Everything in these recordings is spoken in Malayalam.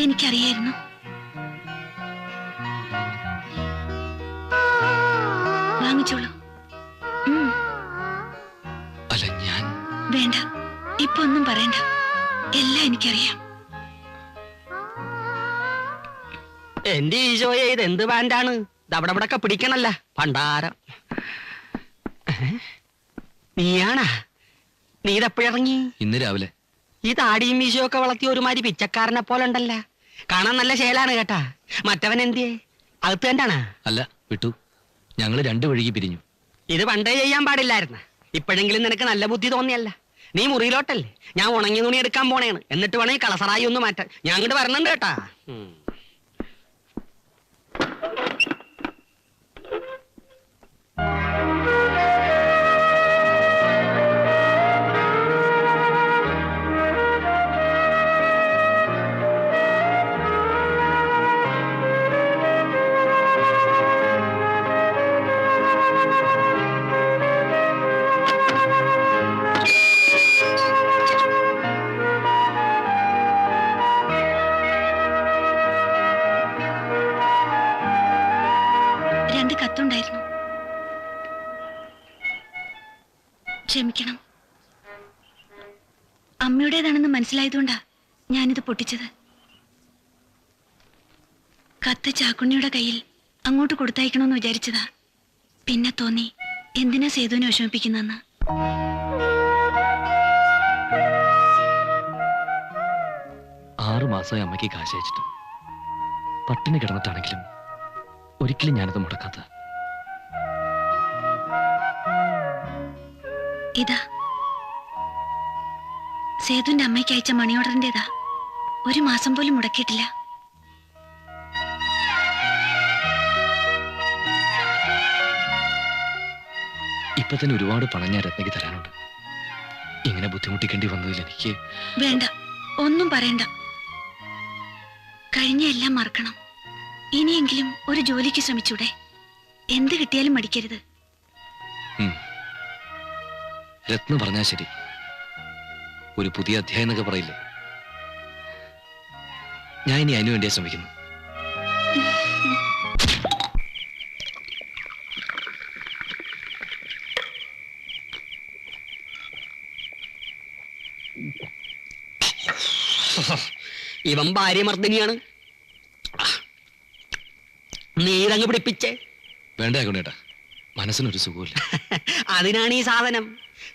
എനിക്കറിയായിരുന്നു. വാങ്ങിച്ചോളൂ. അല്ല, ഞാൻ വേണ്ട, ഇപ്പൊ ഒന്നും പറയണ്ട. എല്ലാം എനിക്കറിയാം. എന്റെ ഈശോയെ, ഇത് എന്ത് ബാൻഡാണ്? അവിടെ ഇവിടൊക്കെ പിടിക്കണല്ല പണ്ടാരം. നീയാണാ? നീ ഇതെപ്പോഴിറങ്ങി? ഇന്ന് രാവിലെ. ഈ താടിയും മീശയൊക്കെ വളർത്തി ഒരുമാതിരി പിച്ചക്കാരനെ പോലെ ഉണ്ടല്ല. കാണാൻ നല്ല ശേലാണ് കേട്ടാ. മറ്റവൻ എന്തിയെ? അകത്ത് തന്നെയാണ്? അല്ല, വിട്ടു. ഞങ്ങള് രണ്ടു വഴിക്ക് പിരിഞ്ഞു. ഇത് പണ്ടേ ചെയ്യാൻ പാടില്ലായിരുന്നു. ഇപ്പോഴെങ്കിലും നിനക്ക് നല്ല ബുദ്ധി തോന്നിയല്ല. നീ മുറിയിലോട്ടല്ലേ, ഞാൻ ഉണങ്ങിയ തുണി എടുക്കാൻ പോണേണ്. എന്നിട്ട് വേണേ കളസറായി ഒന്ന് മാറ്റാൻ. ഞാൻ അങ്ങോട്ട് വരണുണ്ട് കേട്ടാ. കത്തുണ്ടായിരുന്നു. ക്ഷമിക്കണം. അമ്മയുടേതാണെന്ന് മനസ്സിലായതുകൊണ്ടാ ഞാനിത് പൊട്ടിച്ചത്. കത്ത് ചാക്കുണ്ണിയുടെ കയ്യിൽ അങ്ങോട്ട് കൊടുത്തയക്കണമെന്ന് വിചാരിച്ചതാ. പിന്നെ തോന്നി എന്തിനാ സേതുവിനെ വിഷമിപ്പിക്കുന്നെന്ന്. മാസമായി അമ്മയ്ക്ക് കാശ് അയച്ചിട്ട്. പട്ടിണി കിടന്നിട്ടാണെങ്കിലും ഒരിക്കലും ഞാനത് മുടക്കാത്ത. ഇതാ സേതുവിന്റെ അമ്മയ്ക്ക് അയച്ച മണി ഓർഡറിന്റേതാ. ഒരു മാസം പോലും മുടക്കിയിട്ടില്ല. ഇപ്പൊ തന്നെ ഒരുപാട് പണം ഞാൻ രത്നയ്ക്ക് തരാനുണ്ട്. ഇങ്ങനെ ബുദ്ധിമുട്ടിക്കേണ്ടി വന്നതിൽ എനിക്ക് വേണ്ട, ഒന്നും പറയണ്ട. കഴിഞ്ഞ എല്ലാം മറക്കണം. ഇനിയെങ്കിലും ഒരു ജോലിക്ക് ശ്രമിച്ചൂടെ? എന്ത് കിട്ടിയാലും മടിക്കരുത്. രത്ന പറഞ്ഞാ ശരി. ഒരു പുതിയ അധ്യായം എന്നൊക്കെ പറയില്ലേ, ഞാൻ ഇനി അതിനു വേണ്ടിയാ ശ്രമിക്കുന്നു. ഇവൻ ഭാര്യമർദ്ദിനിയാണ്. നീതങ്ങ് പിടിപ്പിച്ചേ. വേണ്ട കൊണ്ടേട്ടാ, മനസ്സിനൊരു സുഖമില്ല. അതിനാണ് ഈ സാധനം,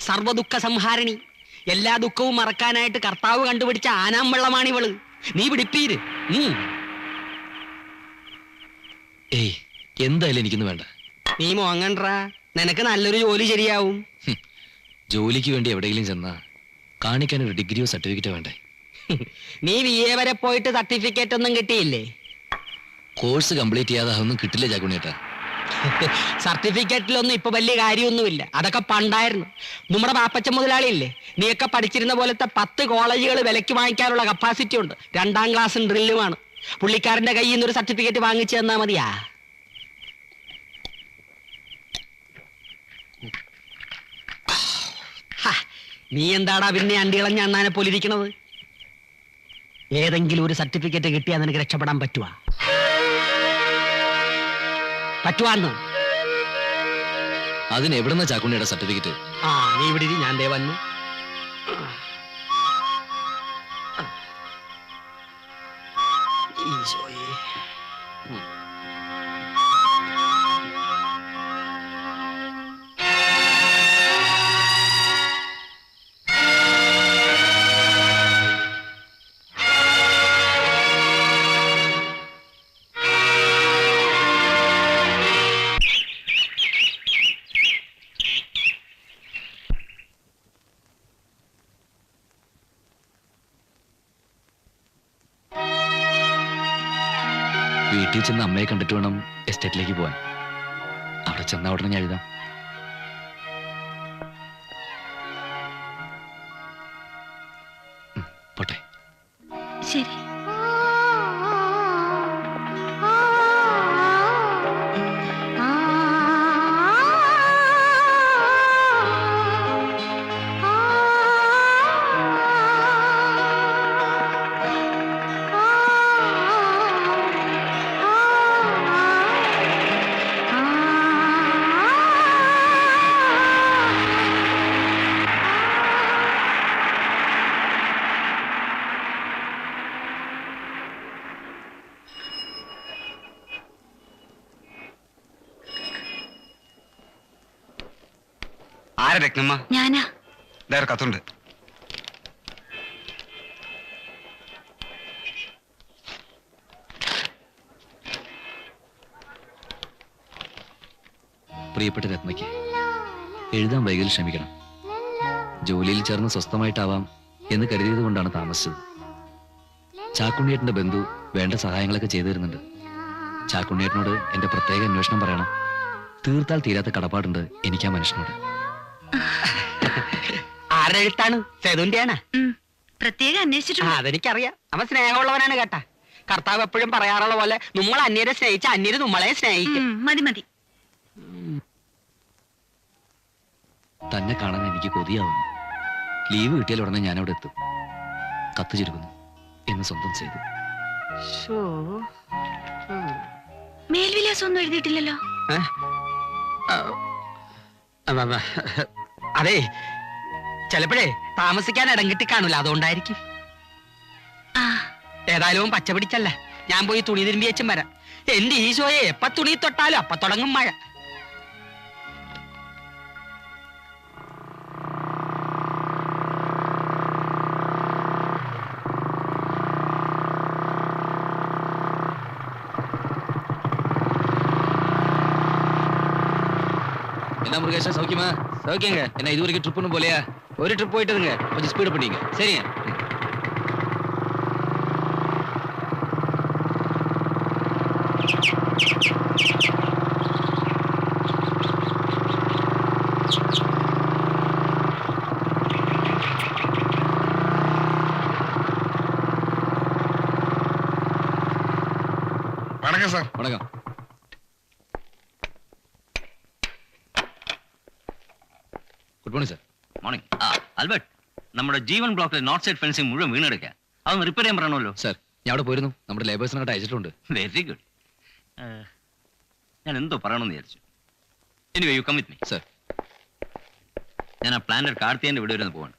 സർവദുഃഖ സംഹാരിണി. എല്ലാ ദുഃഖവും മറക്കാനായിട്ട് കർത്താവ് കണ്ടുപിടിച്ച ആനാം വെള്ളമാണിവള്. നീ പിടിപ്പീര്. ഏയ്, എന്തായാലും എനിക്കൊന്നും വേണ്ട. നീ മോങ്ങണ്ടാ, നിനക്ക് നല്ലൊരു ജോലി ശരിയാവും. ജോലിക്ക് വേണ്ടി എവിടെയെങ്കിലും ചെന്നാ കാണിക്കാൻ ഒരു ഡിഗ്രിയോ സർട്ടിഫിക്കറ്റോ വേണ്ടേ? നീ VA വരെ പോയിട്ട് സർട്ടിഫിക്കറ്റ് ഒന്നും കിട്ടിയില്ലേ? കോഴ്സ് കംപ്ലീറ്റ് ചെയ്യാതെ അതൊന്നും കിട്ടില്ല ചാക്കുണ്ണിയേട്ടാ. സർട്ടിഫിക്കറ്റിലൊന്നും ഇപ്പൊ വലിയ കാര്യമൊന്നുമില്ല. അതൊക്കെ പണ്ടായിരുന്നു. നമ്മുടെ പാപ്പച്ച മുതലാളിയില്ലേ, നീയൊക്കെ പഠിച്ചിരുന്ന പോലത്തെ 10 കോളേജുകൾ വിലയ്ക്ക് വാങ്ങിക്കാനുള്ള കപ്പാസിറ്റി ഉണ്ട്. 2ാം ക്ലാസ്സും ഡ്രില്ലുമാണ്. പുള്ളിക്കാരന്റെ കയ്യിൽ നിന്നൊരു സർട്ടിഫിക്കറ്റ് വാങ്ങിച്ചു തന്നാ മതിയാ. നീ എന്താടാ പിന്നെ അണ്ടികളഞ്ഞ അണ്ണാനെ പോലെ ഇരിക്കണത്? ഏതെങ്കിലും ഒരു സർട്ടിഫിക്കറ്റ് കിട്ടിയാൽ നിനക്ക് രക്ഷപ്പെടാൻ പറ്റുവാന്ന്? അതിന് എവിടെന്നാ ചാക്കുണ്ണിയുടെ സർട്ടിഫിക്കറ്റ്? നീ ഇവിടെ ഞാൻ ദേ വന്നു. ഈശോയേ, വീട്ടിൽ ചെന്ന് അമ്മയെ കണ്ടിട്ട് വേണം എസ്റ്റേറ്റിലേക്ക് പോവാൻ. അവിടെ ചെന്ന ഉടനെ ഞാൻ എഴുതാം. പോട്ടെ. ശരി. ആരാ രത്നമ്മ? ഞാനാ. വേറെ കത്തുണ്ട്. പ്രിയപ്പെട്ട രത്നയ്ക്ക്, എഴുതാൻ വൈകൽ ക്ഷമിക്കണം. ജോലിയിൽ ചേർന്ന് സ്വസ്ഥമായിട്ടാവാം എന്ന് കരുതിയത് കൊണ്ടാണ് താമസിച്ചത്. ചാക്കുണ്ണിയേട്ടന്റെ ബന്ധു വേണ്ട സഹായങ്ങളൊക്കെ ചെയ്തു തരുന്നുണ്ട്. ചാക്കുണ്ണിയേട്ടനോട് എന്റെ പ്രത്യേക അന്വേഷണം പറയണം. തീർത്താൽ തീരാത്ത കടപ്പാടുണ്ട് എനിക്ക് ആ മനുഷ്യനോട്. ആരുടെ എഴുത്താണ്? സേതുവിന്റെയാണ്. പ്രത്യേകം അന്വേഷിച്ചിട്ടുണ്ട്. അതെനിക്കറിയാം. അവൻ സ്നേഹമുള്ളവനാണ് കേട്ടാ. കർത്താവ് എപ്പോഴും പറയാറുള്ള പോലെ നമ്മൾ അന്യരെ സ്നേഹിച്ച അന്യര് നമ്മളെ സ്നേഹിക്കും. മതി മതി. തന്നെ കാണാൻ എനിക്ക് കൊതിയാവുന്നു. ലീവ് കിട്ടിയാൽ ഉടനെ ഞാൻ അവിടെ എത്തും. കത്ത് ചുരുക്കുന്നു എന്ന് സ്വന്തം ചെയ്തു. മേൽവിലാസം ഒന്നും എഴുതിയിട്ടില്ലല്ലോ. അതെ, ചിലപ്പോഴേ താമസിക്കാൻ ഇടം കിട്ടി കാണൂല, അതുകൊണ്ടായിരിക്കും. ആ, ഏതായാലും പച്ച പിടിച്ചല്ല, ഞാൻ പോയി തുണി തിരുമ്പി വെച്ചും വരാം. എന്റെ ഈശോയെ, എപ്പ തുണി തൊട്ടാലും അപ്പ തുടങ്ങും മഴ. என்ன முருகேஷா சௌக்கியமா? சௌக்கியங்க. என்ன இது வரைக்கும் ட்ரிப் ஒன்றும் போலையா? ഒരു ട്രിപ്പ് പോയിട്ടതുங்க. கொஞ்சம் ஸ்பீடு பண்ணீங்க. சரிங்க. வணக்கம் சார். வணக்கம். Good morning sir. Morning. Albert, നമ്മുടെ ജീവൻ ബ്ലോക്കിലെ നോർത്ത് സൈഡ് ഫെൻസിംഗ് മുഴുവൻ വീണെടുക്കുക. അതൊന്ന് റിപ്പയർ ചെയ്യാൻ പറയണമല്ലോ. സാർ, ഞാൻ അവിടെ പോയിരുന്നു. നമ്മുടെ ലേബേഴ്സിനൊക്കെ അയച്ചിട്ടുണ്ട്. Very good. ഞാൻ എന്തോ പറയണമെന്ന് വിചാരിച്ചു. Anyway you come with me. Sir, ഞാൻ ആ പ്ലാനറ്റ് കാർത്തികന്റെ വീട് വരെ ഒന്ന് പോവാണ്.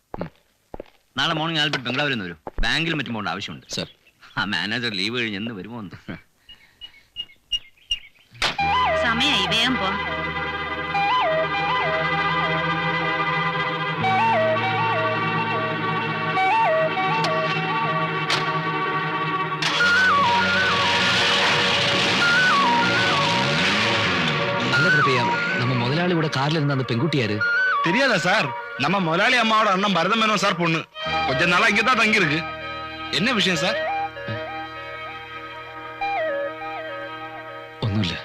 നാളെ മോർണിംഗ് ആൽബർട്ട് ബംഗ്ലാവിൽ നിന്ന് വരും. ബാങ്കിൽ മറ്റും പോകേണ്ട ആവശ്യമുണ്ട്. സാർ. ആ മാനേജർ ലീവ് കഴിഞ്ഞ് എന്ന് വരുമോ എന്ന്. സമയായി, വേഗം പോ. நல்ல பிரபையா, நம்ம முதலாளி கூட கார்ல இருந்த அந்த பெண்குட்டியாரு தெரியாதா சார்? நம்ம முதலாளி அம்மாவோட அண்ணன் பரதம் மேனோன் சார் பொண்ணு. கொஞ்ச நாளா இங்கதான் தங்கி இருக்கு. என்ன விஷயம் சார்? ஒண்ணும் இல்ல.